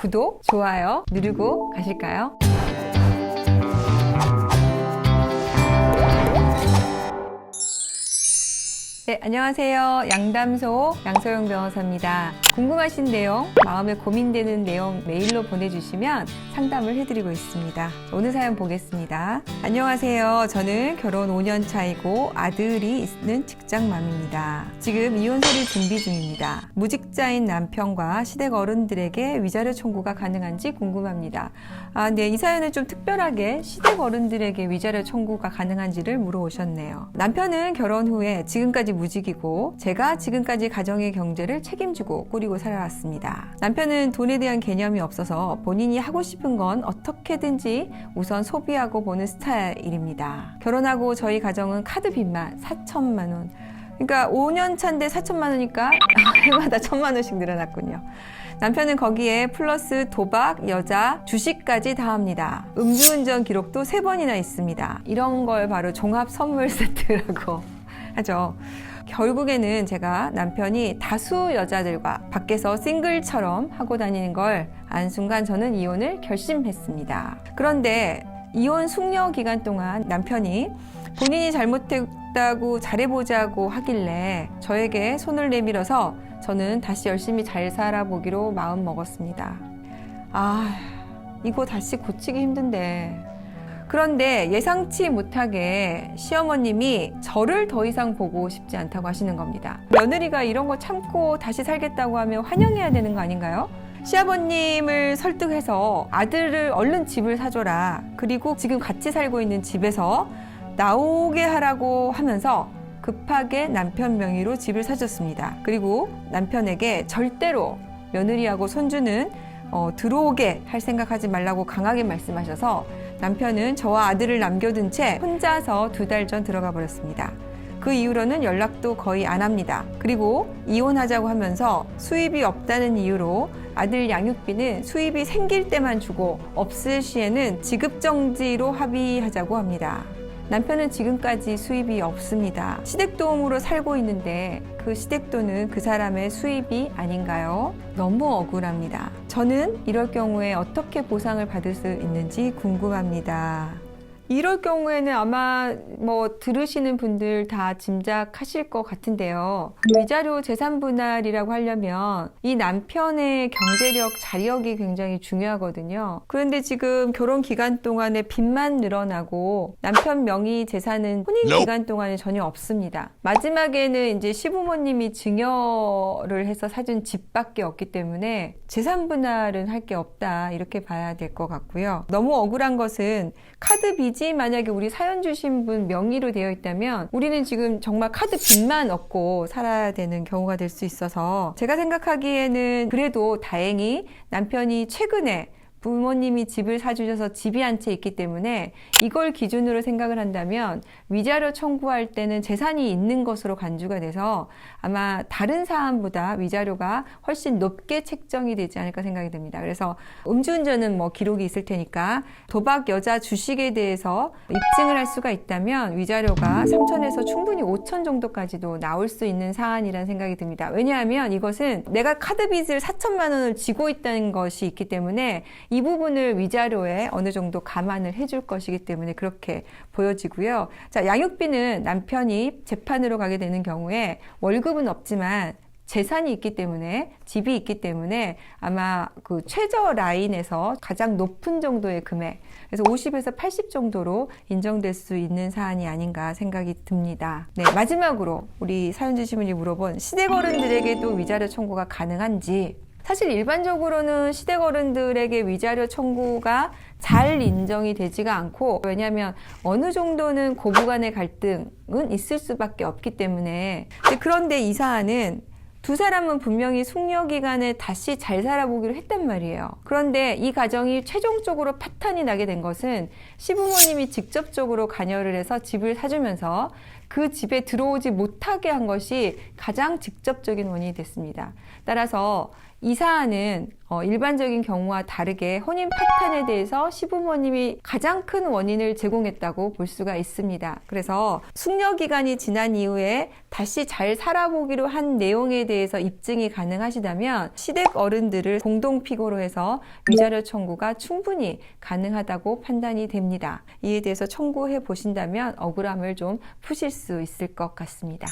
구독, 좋아요 누르고 가실까요? 네, 안녕하세요. 양담소 양소영 변호사입니다. 궁금하신 내용, 마음에 고민되는 내용 메일로 보내주시면 상담을 해드리고 있습니다. 오늘 사연 보겠습니다. 안녕하세요. 저는 결혼 5년 차이고 아들이 있는 직장맘입니다. 지금 이혼서를 준비 중입니다. 무직자인 남편과 시댁 어른들에게 위자료 청구가 가능한지 궁금합니다. 네, 이 사연은 좀 특별하게 시댁 어른들에게 위자료 청구가 가능한지를 물어오셨네요. 남편은 결혼 후에 지금까지 무직이고 제가 지금까지 가정의 경제를 책임지고 꾸리고 살아왔습니다. 남편은 돈에 대한 개념이 없어서 본인이 하고 싶은 건 어떻게든지 우선 소비하고 보는 스타일입니다. 결혼하고 저희 가정은 카드 빚만 4천만 원. 그러니까 5년 차인데 4천만 원이니까 해마다 1,000만 원씩 늘어났군요. 남편은 거기에 플러스 도박, 여자, 주식까지 다 합니다. 음주운전 기록도 3번이나 있습니다. 이런 걸 바로 종합 선물 세트라고 하죠. 결국에는 제가 남편이 다수 여자들과 밖에서 싱글처럼 하고 다니는 걸 안 순간 저는 이혼을 결심했습니다. 그런데 이혼 숙려 기간 동안 남편이 본인이 잘못했다고 잘해보자고 하길래 저에게 손을 내밀어서 저는 다시 열심히 잘 살아보기로 마음 먹었습니다. 이거 다시 고치기 힘든데. 그런데 예상치 못하게 시어머님이 저를 더 이상 보고 싶지 않다고 하시는 겁니다. 며느리가 이런 거 참고 다시 살겠다고 하면 환영해야 되는 거 아닌가요? 시아버님을 설득해서 아들을 얼른 집을 사줘라. 그리고 지금 같이 살고 있는 집에서 나오게 하라고 하면서 급하게 남편 명의로 집을 사줬습니다. 그리고 남편에게 절대로 며느리하고 손주는 들어오게 할 생각하지 말라고 강하게 말씀하셔서 남편은 저와 아들을 남겨둔 채 혼자서 2달 전 들어가 버렸습니다. 그 이후로는 연락도 거의 안 합니다. 그리고 이혼하자고 하면서 수입이 없다는 이유로 아들 양육비는 수입이 생길 때만 주고 없을 시에는 지급정지로 합의하자고 합니다. 남편은 지금까지 수입이 없습니다. 시댁도움으로 살고 있는데 그 시댁돈은 그 사람의 수입이 아닌가요? 너무 억울합니다. 저는 이럴 경우에 어떻게 보상을 받을 수 있는지 궁금합니다. 이럴 경우에는 아마 들으시는 분들 다 짐작하실 것 같은데요. 위자료 재산 분할이라고 하려면 이 남편의 경제력, 자력이 굉장히 중요하거든요. 그런데 지금 결혼 기간 동안에 빚만 늘어나고 남편 명의 재산은 혼인 기간 동안에 전혀 없습니다. 마지막에는 이제 시부모님이 증여를 해서 사준 집밖에 없기 때문에 재산 분할은 할 게 없다, 이렇게 봐야 될 것 같고요. 너무 억울한 것은 카드 빚이 만약에 우리 사연 주신 분 명의로 되어 있다면 우리는 지금 정말 카드 빚만 얻고 살아야 되는 경우가 될 수 있어서 제가 생각하기에는 그래도 다행히 남편이 최근에 부모님이 집을 사주셔서 집이 한 채 있기 때문에 이걸 기준으로 생각을 한다면 위자료 청구할 때는 재산이 있는 것으로 간주가 돼서 아마 다른 사안보다 위자료가 훨씬 높게 책정이 되지 않을까 생각이 듭니다. 그래서 음주운전은 기록이 있을 테니까 도박, 여자, 주식에 대해서 입증을 할 수가 있다면 위자료가 3천에서 충분히 5천 정도까지도 나올 수 있는 사안이라는 생각이 듭니다. 왜냐하면 이것은 내가 카드 빚을 4천만 원을 지고 있다는 것이 있기 때문에 이 부분을 위자료에 어느 정도 감안을 해줄 것이기 때문에 그렇게 보여지고요. 자, 양육비는 남편이 재판으로 가게 되는 경우에 월급은 없지만 재산이 있기 때문에, 집이 있기 때문에 아마 그 최저 라인에서 가장 높은 정도의 금액, 그래서 50에서 80 정도로 인정될 수 있는 사안이 아닌가 생각이 듭니다. 네, 마지막으로 우리 사연 주신 분이 물어본 시댁 어른들에게도 위자료 청구가 가능한지. 사실 일반적으로는 시댁 어른들에게 위자료 청구가 잘 인정이 되지가 않고, 왜냐하면 어느 정도는 고부간의 갈등은 있을 수밖에 없기 때문에. 그런데 이 사안은 두 사람은 분명히 숙려 기간에 다시 잘 살아보기로 했단 말이에요. 그런데 이 가정이 최종적으로 파탄이 나게 된 것은 시부모님이 직접적으로 관여를 해서 집을 사주면서 그 집에 들어오지 못하게 한 것이 가장 직접적인 원인이 됐습니다. 따라서 이 사안은 일반적인 경우와 다르게 혼인 파탄에 대해서 시부모님이 가장 큰 원인을 제공했다고 볼 수가 있습니다. 그래서 숙려 기간이 지난 이후에 다시 잘 살아보기로 한 내용에 대해서 입증이 가능하시다면 시댁 어른들을 공동 피고로 해서 위자료 청구가 충분히 가능하다고 판단이 됩니다. 이에 대해서 청구해 보신다면 억울함을 좀 푸실 수 있을 것 같습니다.